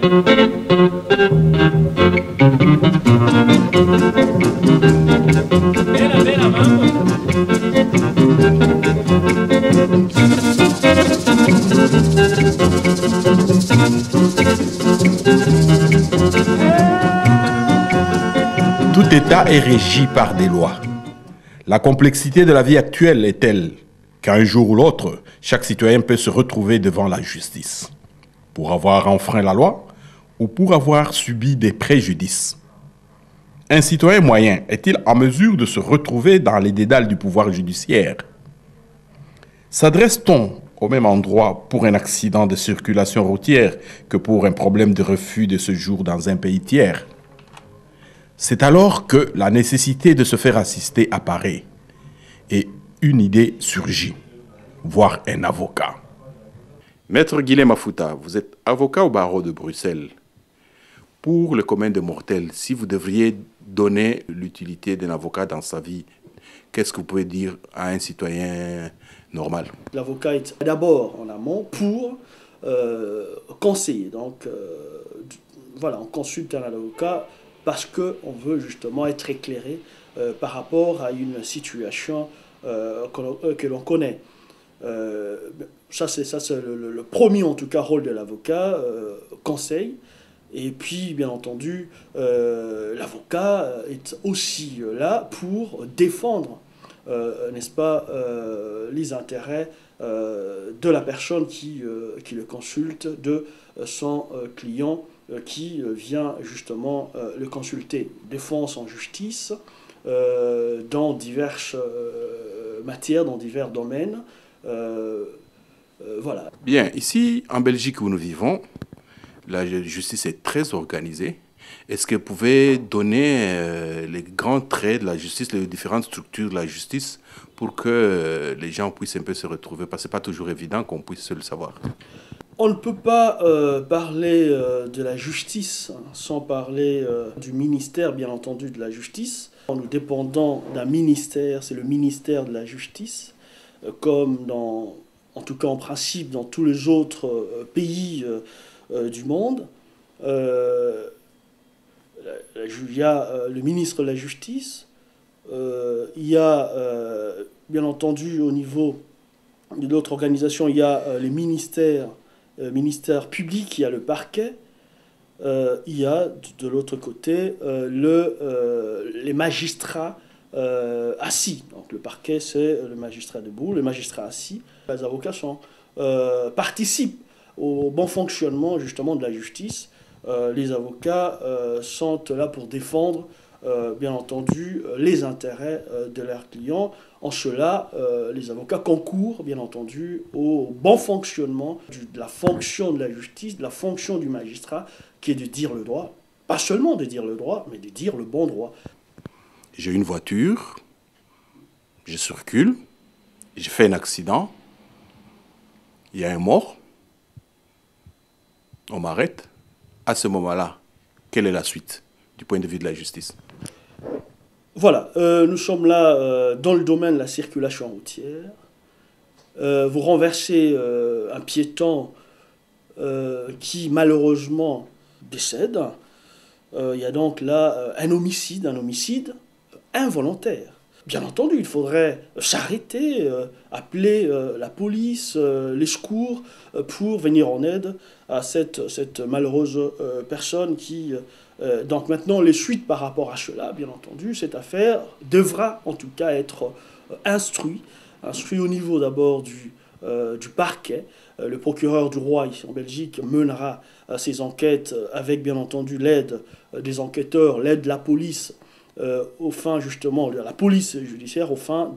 Tout État est régi par des lois. La complexité de la vie actuelle est telle qu'un jour ou l'autre, chaque citoyen peut se retrouver devant la justice pour avoir enfreint la loi ou pour avoir subi des préjudices. Un citoyen moyen est-il en mesure de se retrouver dans les dédales du pouvoir judiciaire? S'adresse-t-on au même endroit pour un accident de circulation routière que pour un problème de refus de séjour dans un pays tiers? C'est alors que la nécessité de se faire assister apparaît et une idée surgit, voir un avocat. Maître Guilhem Afouta, vous êtes avocat au barreau de Bruxelles. Pour le commun des mortels, si vous devriez donner l'utilité d'un avocat dans sa vie, qu'est-ce que vous pouvez dire à un citoyen normal? L'avocat est d'abord en amont pour conseiller. Donc voilà, on consulte un avocat parce qu'on veut justement être éclairé par rapport à une situation que l'on connaît. Ça, c'est le premier, en tout cas, rôle de l'avocat, conseil. Et puis, bien entendu, l'avocat est aussi là pour défendre, n'est-ce pas, les intérêts de la personne qui le consulte, de son client qui vient justement le consulter. Défense en justice, dans diverses matières, dans divers domaines. Voilà. Bien, ici, en Belgique où nous vivons, la justice est très organisée. Est-ce que vous pouvez donner les grands traits de la justice, les différentes structures de la justice pour que les gens puissent un peu se retrouver? Parce que ce n'est pas toujours évident qu'on puisse le savoir. On ne peut pas parler de la justice sans parler du ministère, bien entendu, de la justice. Nous dépendons d'un ministère, c'est le ministère de la justice, comme en tout cas en principe dans tous les autres pays du monde. Il y a le ministre de la Justice, il y a bien entendu au niveau de l'autre organisation, il y a les ministère public, il y a le parquet, il y a de l'autre côté les magistrats assis. Donc le parquet, c'est le magistrat debout, le magistrat assis. Les avocats participent au bon fonctionnement justement de la justice. Les avocats sont là pour défendre, bien entendu, les intérêts de leurs clients. En cela, les avocats concourent, bien entendu, au bon fonctionnement de la fonction de la justice, de la fonction du magistrat, qui est de dire le droit. Pas seulement de dire le droit, mais de dire le bon droit. J'ai une voiture, je circule, j'ai fait un accident, il y a un mort, on m'arrête. À ce moment-là, quelle est la suite du point de vue de la justice? Voilà, nous sommes là dans le domaine de la circulation routière. Vous renversez un piéton qui malheureusement décède. Il y a donc là un homicide involontaire. Bien entendu, il faudrait s'arrêter, appeler la police, les secours pour venir en aide à cette malheureuse personne qui... donc maintenant, les suites par rapport à cela, bien entendu, cette affaire devra en tout cas être instruite au niveau d'abord du parquet. Le procureur du roi ici en Belgique mènera ces enquêtes avec bien entendu l'aide des enquêteurs, l'aide de la police, au fin justement de la police judiciaire, au fin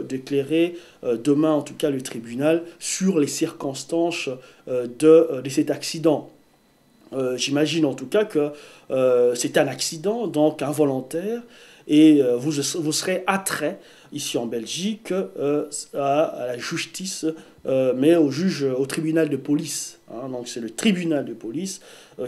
d'éclairer demain en tout cas le tribunal sur les circonstances de cet accident. J'imagine en tout cas que c'est un accident, donc involontaire, et vous serez attrait ici en Belgique à la justice, mais au tribunal de police. Hein. Donc c'est le tribunal de police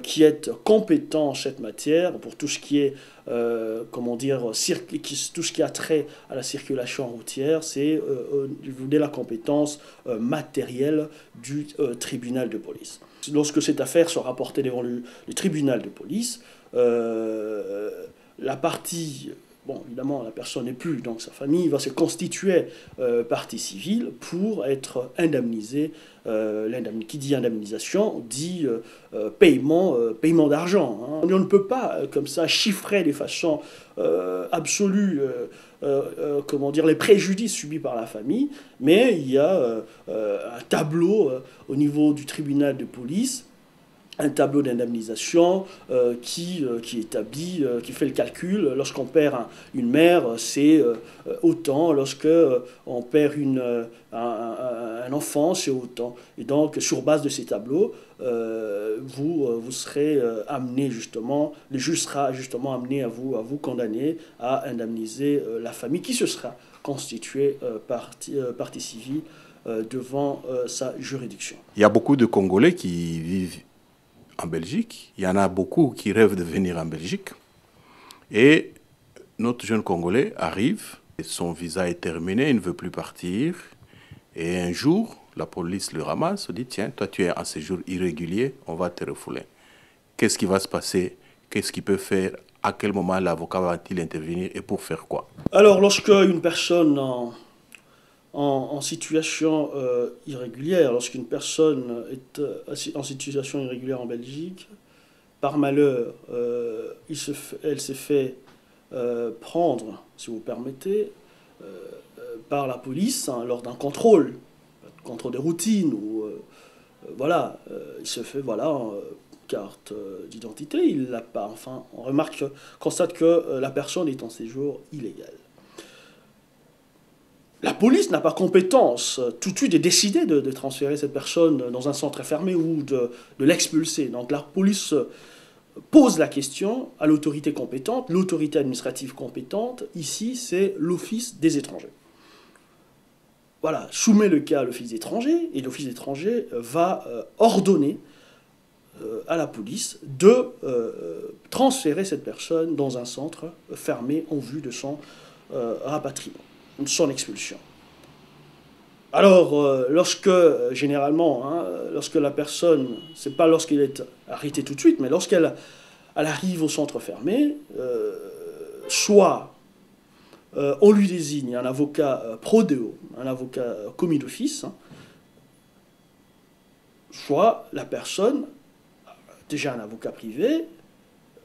qui est compétent en cette matière pour tout ce qui est, tout ce qui a trait à la circulation routière, c'est de la compétence matérielle du tribunal de police. lorsque cette affaire sera portée devant le tribunal de police, la partie, bon évidemment la personne n'est plus, donc sa famille va se constituer partie civile pour être indemnisée. Qui dit indemnisation dit paiement d'argent. Hein. On ne peut pas comme ça chiffrer de façon absolue comment dire, les préjudices subis par la famille, mais il y a un tableau au niveau du tribunal de police, un tableau d'indemnisation qui établit, qui fait le calcul. Lorsqu'on perd une mère, c'est autant. Lorsqu'on perd un enfant, c'est autant. Et donc, sur base de ces tableaux, vous serez amené justement, le juge sera justement amené à vous condamner à indemniser la famille qui se sera constituée partie civile devant sa juridiction. Il y a beaucoup de Congolais qui vivent en Belgique. Il y en a beaucoup qui rêvent de venir en Belgique. Et notre jeune Congolais arrive, son visa est terminé, il ne veut plus partir. Et un jour, la police le ramasse, se dit, tiens, toi tu es en séjour irrégulier, on va te refouler. Qu'est-ce qui va se passer? Qu'est-ce qu'il peut faire? À quel moment l'avocat va-t-il intervenir et pour faire quoi? Alors, lorsque une personne en situation irrégulière, lorsqu'une personne est en situation irrégulière en Belgique, par malheur, elle s'est fait prendre, si vous permettez, par la police lors d'un contrôle de routine, ou voilà, il se fait, voilà, carte d'identité, il l'a pas, enfin, constate que la personne est en séjour illégal. La police n'a pas compétence tout de suite de décider de transférer cette personne dans un centre fermé ou de l'expulser. Donc la police pose la question à l'autorité compétente, l'autorité administrative compétente. Ici, c'est l'Office des étrangers. Voilà, soumet le cas à l'Office des étrangers et l'Office des étrangers va ordonner à la police de transférer cette personne dans un centre fermé en vue de son rapatriement, son expulsion. Alors, généralement, lorsque la personne, c'est pas lorsqu'elle est arrêtée tout de suite, mais lorsqu'elle arrive au centre fermé, soit on lui désigne un avocat pro deo, un avocat commis d'office, soit la personne, déjà un avocat privé,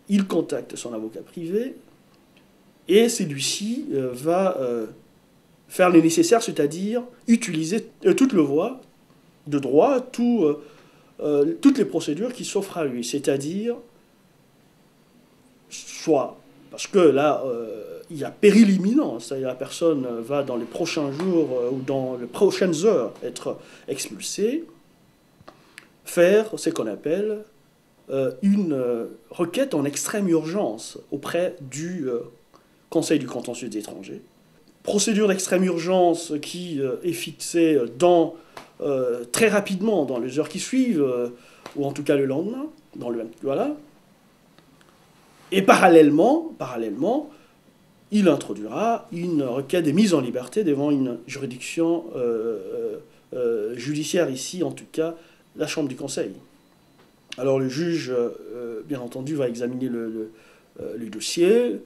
il contacte son avocat privé, et celui-ci va faire le nécessaire, c'est-à-dire utiliser toute le voie de droit, toutes les procédures qui s'offrent à lui. C'est-à-dire, soit, parce que là, il y a péril imminent, c'est-à-dire la personne va dans les prochains jours ou dans les prochaines heures être expulsée, faire ce qu'on appelle une requête en extrême urgence auprès du Conseil du contentieux des étrangers. Procédure d'extrême urgence qui est fixée très rapidement dans les heures qui suivent, ou en tout cas le lendemain, voilà. Et parallèlement, il introduira une requête de mise en liberté devant une juridiction judiciaire, ici en tout cas la Chambre du Conseil. Alors le juge, bien entendu, va examiner le dossier,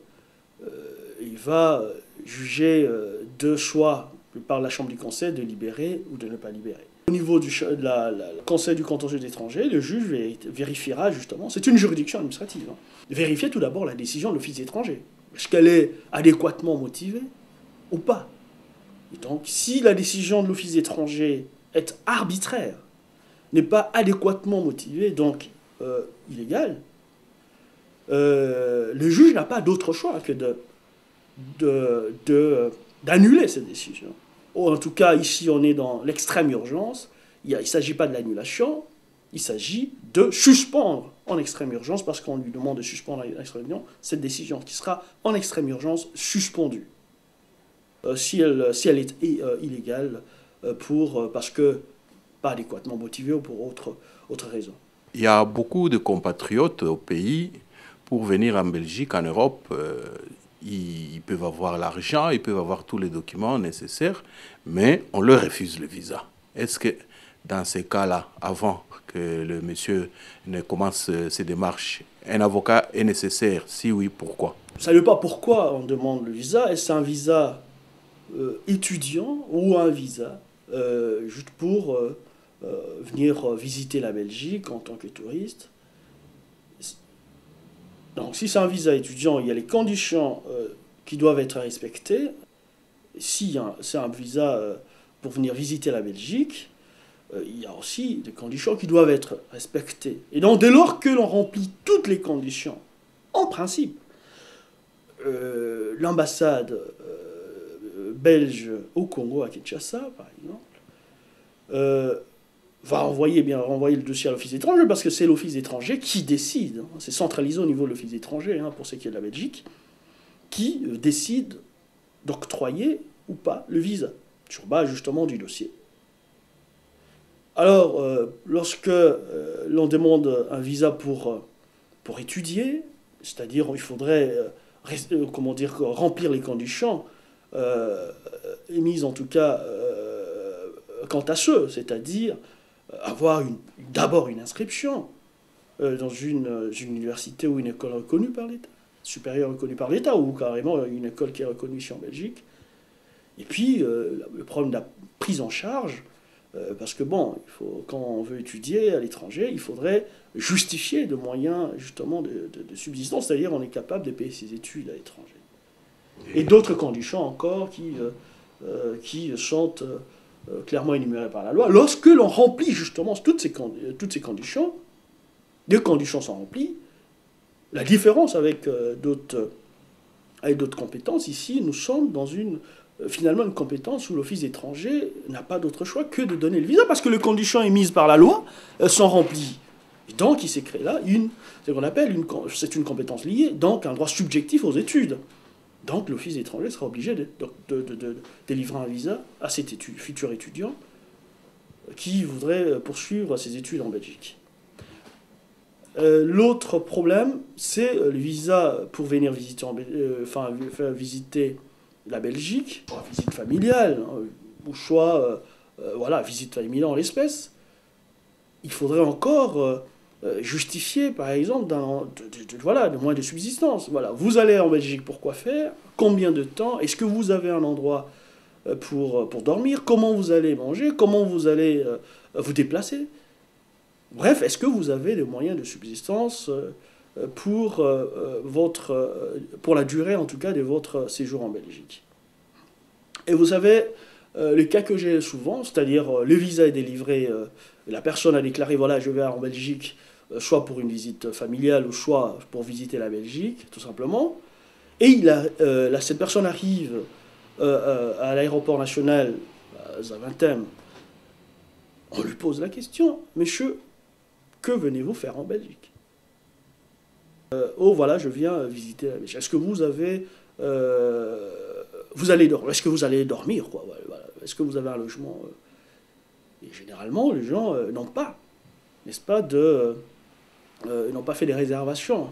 il va juger de choix par la Chambre du Conseil de libérer ou de ne pas libérer. Au niveau du Conseil du contentieux des étrangers, le juge vérifiera justement, c'est une juridiction administrative, vérifier tout d'abord la décision de l'Office des étrangers. Est-ce qu'elle est adéquatement motivée ou pas? Et donc, si la décision de l'Office des étrangers est arbitraire, n'est pas adéquatement motivée, donc illégale, le juge n'a pas d'autre choix que d'annuler cette décision. En tout cas, ici, on est dans l'extrême urgence. Il ne s'agit pas de l'annulation, il s'agit de suspendre en extrême urgence, parce qu'on lui demande de suspendre en extrême urgence cette décision qui sera en extrême urgence suspendue. Si elle est illégale, parce que pas adéquatement motivée ou pour autre raison. Il y a beaucoup de compatriotes au pays, pour venir en Belgique, en Europe, ils peuvent avoir l'argent, ils peuvent avoir tous les documents nécessaires, mais on leur refuse le visa. Est-ce que dans ces cas-là, avant que le monsieur ne commence ses démarches? Un avocat est nécessaire? Si oui, pourquoi? Vous ne savez pas pourquoi on demande le visa. Est-ce un visa étudiant ou un visa juste pour venir visiter la Belgique en tant que touriste? Donc si c'est un visa étudiant, il y a les conditions qui doivent être respectées. Si c'est un visa pour venir visiter la Belgique, il y a aussi des conditions qui doivent être respectées. Et donc dès lors que l'on remplit toutes les conditions, en principe, l'ambassade belge au Congo, à Kinshasa, par exemple, va renvoyer le dossier à l'office étranger, parce que c'est l'office étranger qui décide, hein, c'est centralisé au niveau de l'office étranger, hein, pour ce qui est de la Belgique, qui décide d'octroyer ou pas le visa, sur base justement du dossier. Alors, lorsque l'on demande un visa pour étudier, c'est-à-dire il faudrait remplir les conditions émises en tout cas quant à ceux, c'est-à-dire avoir d'abord une inscription dans une université ou une école reconnue par l'État, supérieure reconnue par l'État, ou carrément une école qui est reconnue ici en Belgique. Et puis, le problème de la prise en charge, parce que bon, quand on veut étudier à l'étranger, il faudrait justifier de moyens justement de subsistance, c'est-à-dire on est capable de payer ses études à l'étranger. Et d'autres conditions encore qui sont clairement énumérées par la loi. Lorsque l'on remplit justement toutes ces conditions, les conditions sont remplies, la différence avec d'autres compétences, ici, nous sommes dans finalement une compétence où l'office étranger n'a pas d'autre choix que de donner le visa, parce que les conditions émises par la loi sont remplies. Et donc, il s'est créé là c'est qu'on appelle c'est une compétence liée, donc un droit subjectif aux études. Donc, l'office étranger sera obligé de délivrer un visa à cet futur étudiant qui voudrait poursuivre ses études en Belgique. L'autre problème, c'est le visa pour venir visiter, visiter la Belgique, visite familiale, ou soit visite familiale en l'espèce. Il faudrait encore justifier, par exemple, de moyens de subsistance. Voilà. Vous allez en Belgique pour quoi faire? Combien de temps? Est-ce que vous avez un endroit pour dormir? Comment vous allez manger? Comment vous allez vous déplacer? Bref, est-ce que vous avez des moyens de subsistance pour la durée, en tout cas, de votre séjour en Belgique? Et vous savez, les cas que j'ai souvent, c'est-à-dire le visa est délivré, la personne a déclaré, voilà, je vais en Belgique, soit pour une visite familiale, ou soit pour visiter la Belgique, tout simplement. Et cette personne arrive à l'aéroport national, à Zaventem. On lui pose la question, monsieur, que venez-vous faire en Belgique? Oh, voilà, je viens visiter la Belgique. Est-ce que vous avez... est-ce que vous allez dormir, quoi? Voilà. Est-ce que vous avez un logement? Et généralement, les gens n'ont pas, n'est-ce pas, n'ont pas fait des réservations.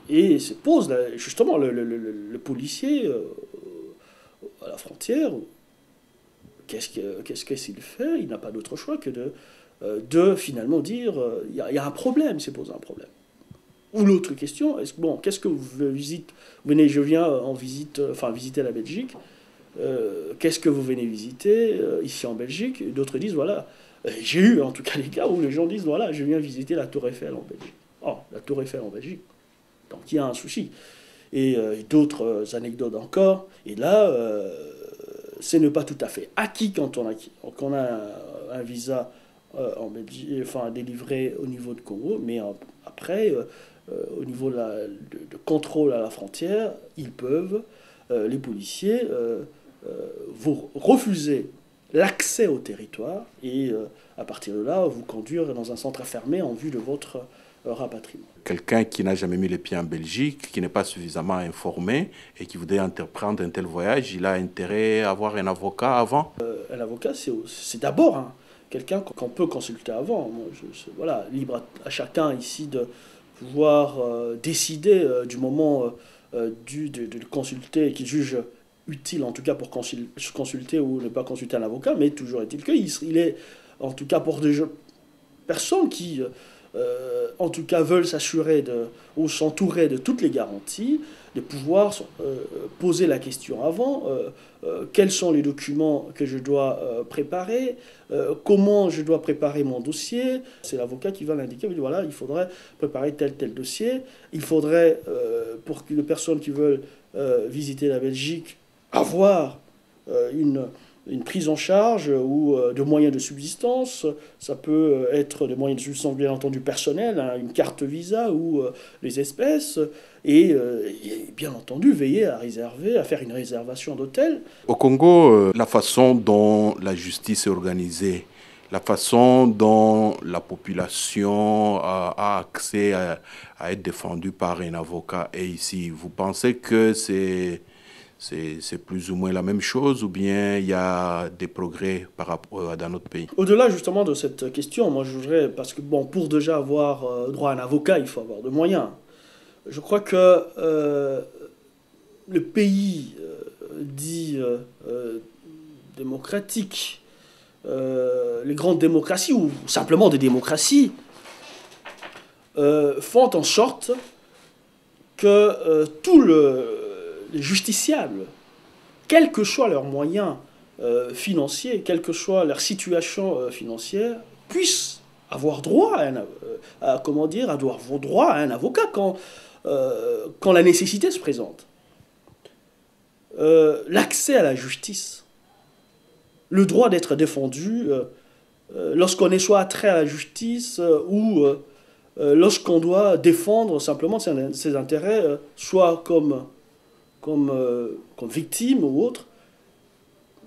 Et se pose, justement, le policier à la frontière, qu'est-ce qu'il fait? Il n'a pas d'autre choix que de finalement dire, il y a un problème, c'est posé un problème. Ou l'autre question, qu'est-ce que vous visitez? Je viens visiter la Belgique. Qu'est-ce que vous venez visiter ici en Belgique? Et d'autres disent, voilà, j'ai eu en tout cas les cas où les gens disent, voilà, je viens visiter la Tour Eiffel en Belgique. Oh, la Tour Eiffel en Belgique. Donc il y a un souci. Et d'autres anecdotes encore. Et là, c'est ne pas tout à fait acquis quand on a un visa en Belgique, délivré au niveau de Congo, mais après, au niveau de contrôle à la frontière, ils peuvent, les policiers, vous refuser l'accès au territoire et à partir de là, vous conduire dans un centre fermé en vue de votre rapatriement. Quelqu'un qui n'a jamais mis les pieds en Belgique, qui n'est pas suffisamment informé et qui voudrait entreprendre un tel voyage, il a intérêt à avoir un avocat avant? Un avocat, c'est d'abord quelqu'un qu'on peut consulter avant. Moi, voilà, libre à chacun ici de pouvoir décider du moment de le consulter, qu'il juge utile en tout cas pour consulter ou ne pas consulter un avocat, mais toujours est-il qu'il est en tout cas personnes qui, en tout cas, veulent s'assurer ou s'entourer de toutes les garanties, de pouvoir poser la question avant, quels sont les documents que je dois préparer, comment je dois préparer mon dossier. C'est l'avocat qui va l'indiquer, il dit voilà, il faudrait préparer tel dossier, il faudrait, pour les personnes qui veulent visiter la Belgique, avoir une prise en charge ou de moyens de subsistance. Ça peut être des moyens de subsistance bien entendu personnels, hein, une carte visa ou les espèces, et bien entendu veiller à faire une réservation d'hôtel. Au Congo, la façon dont la justice est organisée, la façon dont la population a accès à être défendue par un avocat est ici, vous pensez que c'est plus ou moins la même chose ou bien il y a des progrès par rapport dans notre pays? Au-delà justement de cette question, moi je voudrais, parce que bon, pour déjà avoir droit à un avocat, il faut avoir de moyens. Je crois que le pays dit démocratique, les grandes démocraties ou simplement des démocraties, font en sorte que tous les justiciables, quels que soient leurs moyens financiers, quelle que soit leur situation financière, puissent avoir droit avoir droit à un avocat quand la nécessité se présente. L'accès à la justice, le droit d'être défendu lorsqu'on est soit attrait à la justice ou lorsqu'on doit défendre simplement ses intérêts, soit comme victime ou autre,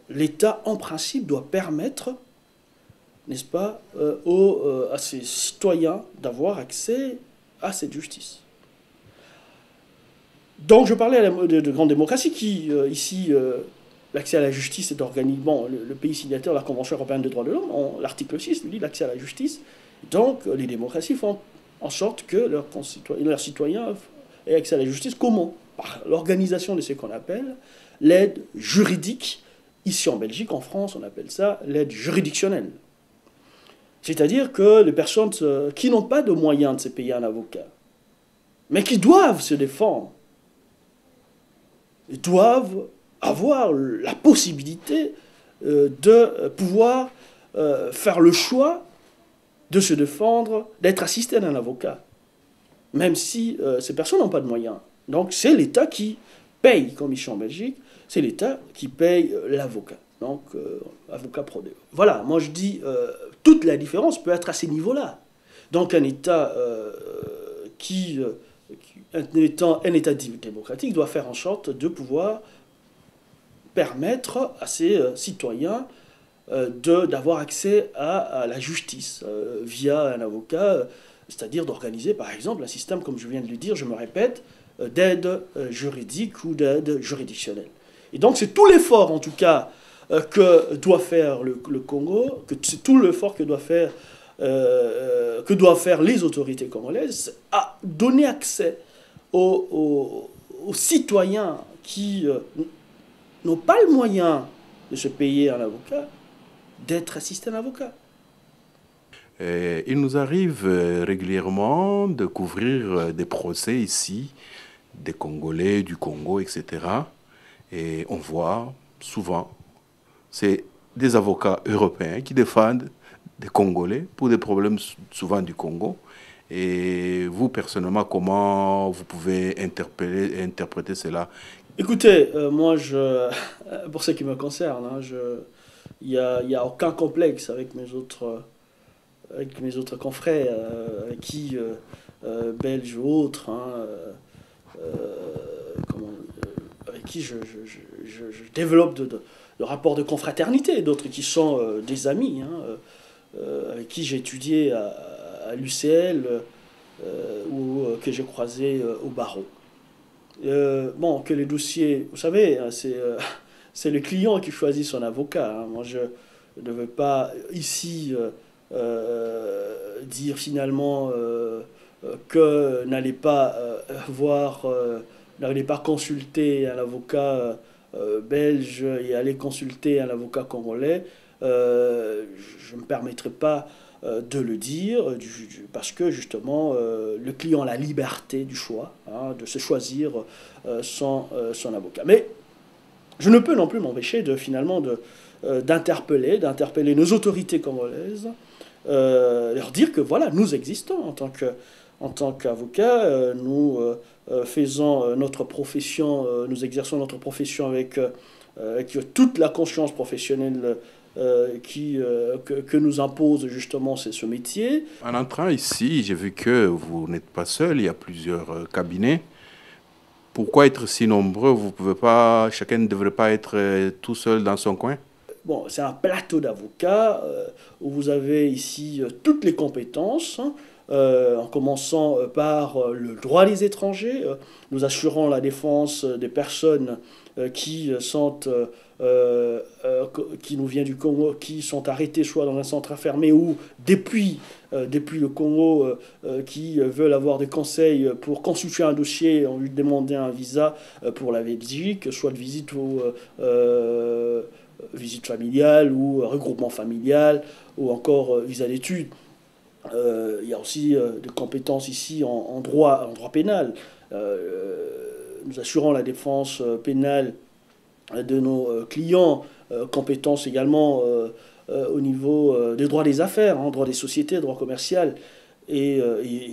l'État, en principe, doit permettre, n'est-ce pas, à ses citoyens d'avoir accès à cette justice. Donc, je parlais de grande démocratie qui, ici, l'accès à la justice est organisé. Le pays signataire de la Convention européenne des droits de l'homme, l'article 6, dit l'accès à la justice. Donc, les démocraties font en sorte que leurs citoyens aient accès à la justice. Comment? Par l'organisation de ce qu'on appelle l'aide juridique. Ici en Belgique, en France, on appelle ça l'aide juridictionnelle. C'est-à-dire que les personnes qui n'ont pas de moyens de se payer un avocat, mais qui doivent se défendre, doivent avoir la possibilité de pouvoir faire le choix de se défendre, d'être assisté d'un avocat, même si ces personnes n'ont pas de moyens. Donc c'est l'État qui paye, comme ici en Belgique, c'est l'État qui paye l'avocat. Donc, avocat pro Deo. Voilà, moi je dis, toute la différence peut être à ces niveaux-là. Donc un État un État démocratique doit faire en sorte de pouvoir permettre à ses citoyens d'avoir accès à la justice via un avocat, c'est-à-dire d'organiser par exemple un système, comme je viens de le dire, je me répète, d'aide juridique ou d'aide juridictionnelle. Et donc c'est tout l'effort en tout cas que doit faire le Congo, c'est tout l'effort que doivent faire les autorités congolaises à donner accès aux citoyens qui n'ont pas le moyen de se payer un avocat, d'être assistés à un avocat. Il nous arrive régulièrement de couvrir des procès ici, des Congolais, du Congo, etc. Et on voit souvent, c'est des avocats européens qui défendent des Congolais pour des problèmes souvent du Congo. Et vous, personnellement, comment vous pouvez interpréter cela? Écoutez, moi, pour ce qui me concerne, hein, il n'y a aucun complexe avec mes autres confrères, belges ou autres, hein, avec qui je développe de rapports de confraternité, d'autres qui sont des amis, hein, avec qui j'ai étudié à l'UCL ou que j'ai croisé au barreau. Que les dossiers, vous savez, hein, c'est le client qui choisit son avocat. Hein. Moi, je ne veux pas ici dire finalement que n'allez pas n'allez pas consulter un avocat belge et aller consulter un avocat congolais. Je ne me permettrai pas de le dire, parce que justement, le client a la liberté du choix, hein, de se choisir son avocat. Mais je ne peux non plus m'empêcher finalement d'interpeller nos autorités congolaises, leur dire que voilà, nous existons en tant qu'avocats, nous faisons notre profession, nous exerçons notre profession avec toute la conscience professionnelle que nous impose justement ce métier. En entrant ici, j'ai vu que vous n'êtes pas seul, il y a plusieurs cabinets. Pourquoi être si nombreux? Vous pouvez pas, chacun ne devrait pas être tout seul dans son coin? Bon, c'est un plateau d'avocats où vous avez ici toutes les compétences, hein, en commençant par le droit des étrangers. Nous assurons la défense des personnes qui nous viennent du Congo, qui sont arrêtées soit dans un centre enfermé ou depuis le Congo, qui veulent avoir des conseils pour constituer un dossier, on lui demander un visa pour la Belgique, soit de visite ou visite familiale ou regroupement familial ou encore visa d'études. Il y a aussi des compétences ici en droit pénal. Nous assurons la défense pénale de nos clients, compétences également au niveau des droits des affaires, hein, droit des sociétés, droit commercial et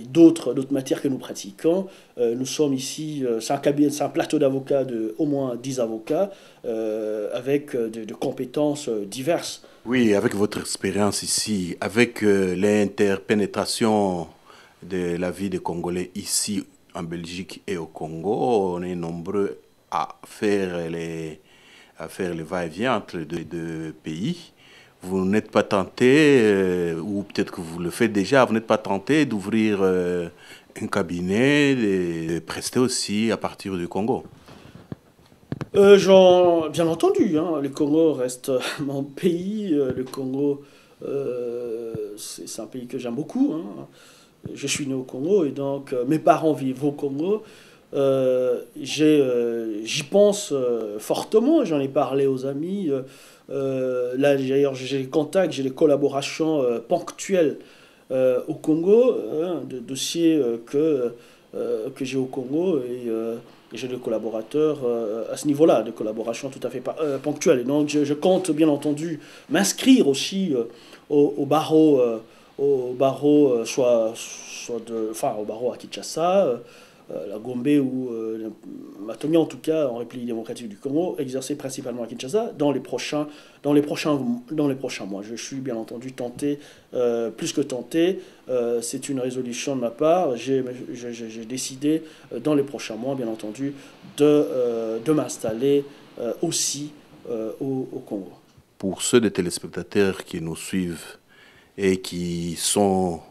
d'autres matières que nous pratiquons. Nous sommes ici, c'est un plateau d'avocats de au moins 10 avocats avec de compétences diverses. Oui, avec votre expérience ici, avec l'interpénétration de la vie des Congolais ici en Belgique et au Congo, on est nombreux à faire les va-et-vient entre les deux pays. Vous n'êtes pas tenté, ou peut-être que vous le faites déjà, vous n'êtes pas tenté d'ouvrir un cabinet, de prester aussi à partir du Congo? Bien entendu, hein, le Congo reste mon pays. Le Congo, c'est un pays que j'aime beaucoup, hein. Je suis né au Congo et donc mes parents vivent au Congo. J'y pense fortement, j'en ai parlé aux amis. Là, d'ailleurs, j'ai les contacts, j'ai les collaborations ponctuelles au Congo, hein, de dossiers que j'ai au Congo et j'ai des collaborateurs à ce niveau-là, des collaborations tout à fait ponctuelles. Et donc, je compte bien entendu m'inscrire aussi au barreau, au barreau à Kinshasa, la Gombe ou Matongé en tout cas en République démocratique du Congo, exercé principalement à Kinshasa dans les prochains mois. Je suis bien entendu tenté, plus que tenté, c'est une résolution de ma part. J'ai décidé dans les prochains mois, bien entendu, de m'installer aussi au Congo. Pour ceux des téléspectateurs qui nous suivent et qui sont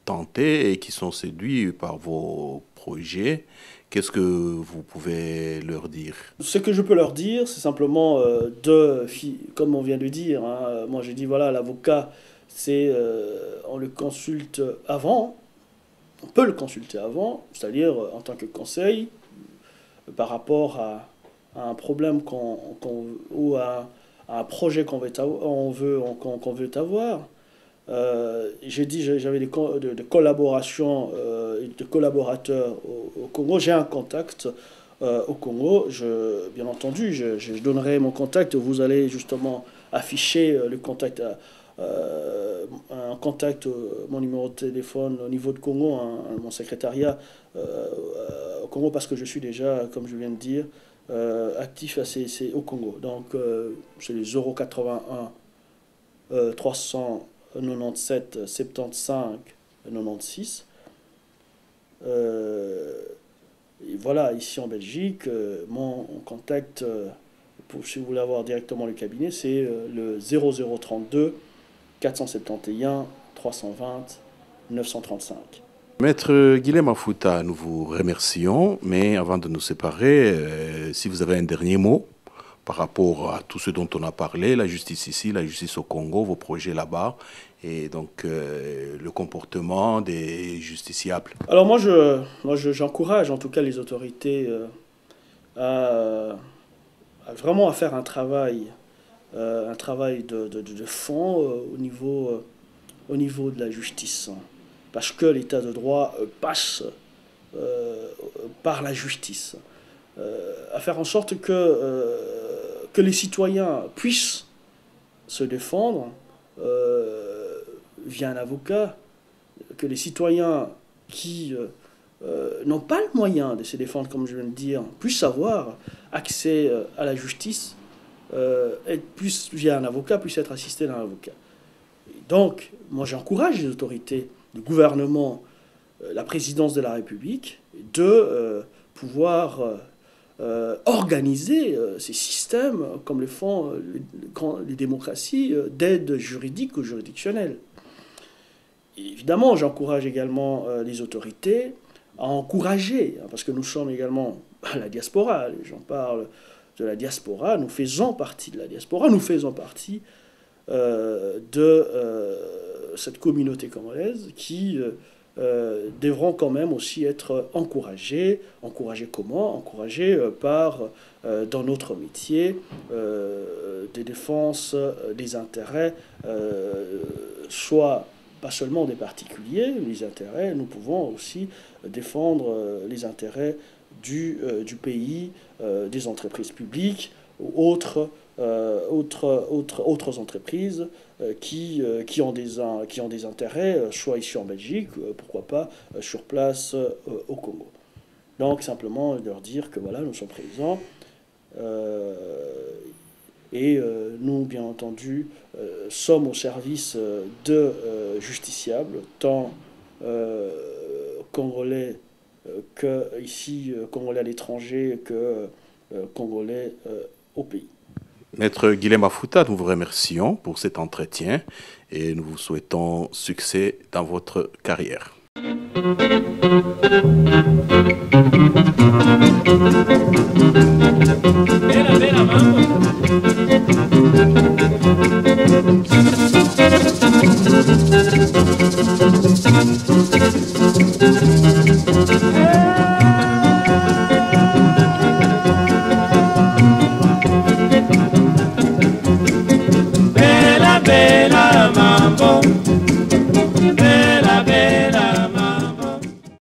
tentés et qui sont séduits par vos projets, qu'est-ce que vous pouvez leur dire? Ce que je peux leur dire, c'est simplement comme on vient de dire, hein, moi j'ai dit voilà, l'avocat, on le consulte avant, on peut le consulter avant, c'est-à-dire en tant que conseil par rapport à un problème ou à un projet qu'on veut avoir. J'ai dit j'avais de collaborations et de collaborateurs au Congo. J'ai un contact au Congo. Bien entendu, je donnerai mon contact. Vous allez justement afficher le contact, mon numéro de téléphone au niveau de Congo, hein, mon secrétariat au Congo, parce que je suis déjà, comme je viens de dire, actif c'est au Congo. Donc c'est les 081 397 75 96. Et voilà, ici en Belgique, mon contact, si vous voulez avoir directement le cabinet, c'est le 0032 471 320 935. Maître Guilhem Afouta, nous vous remercions, mais avant de nous séparer, si vous avez un dernier mot par rapport à tout ce dont on a parlé, la justice ici, la justice au Congo, vos projets là-bas, et donc le comportement des justiciables. Alors j'encourage en tout cas les autorités vraiment à faire un travail de fond au niveau au niveau de la justice, parce que l'état de droit passe par la justice, à faire en sorte que les citoyens puissent se défendre via un avocat, que les citoyens qui n'ont pas le moyen de se défendre, comme je viens de dire, puissent avoir accès à la justice, via un avocat, puissent être assistés d'un avocat. Donc, moi j'encourage les autorités, le gouvernement, la présidence de la République, de pouvoir organiser ces systèmes, comme le font les démocraties, d'aide juridique ou juridictionnelle. Et évidemment, j'encourage également les autorités à encourager, parce que nous sommes également à la diaspora, les gens parlent de la diaspora, nous faisons partie de la diaspora, nous faisons partie de cette communauté congolaise qui devront quand même aussi être encouragés. Encouragés comment? Encouragés par, dans notre métier, des défenses des intérêts, soit pas seulement des particuliers, les intérêts, nous pouvons aussi défendre les intérêts du pays, des entreprises publiques ou autres entreprises qui ont des intérêts, soit ici en Belgique, pourquoi pas sur place au Congo. Donc simplement leur dire que voilà, nous sommes présents et nous, bien entendu, sommes au service de justiciables, tant congolais que ici, congolais à l'étranger, que congolais au pays. Maître Guilhem Mafuta, nous vous remercions pour cet entretien et nous vous souhaitons succès dans votre carrière. Bella, bella mambo.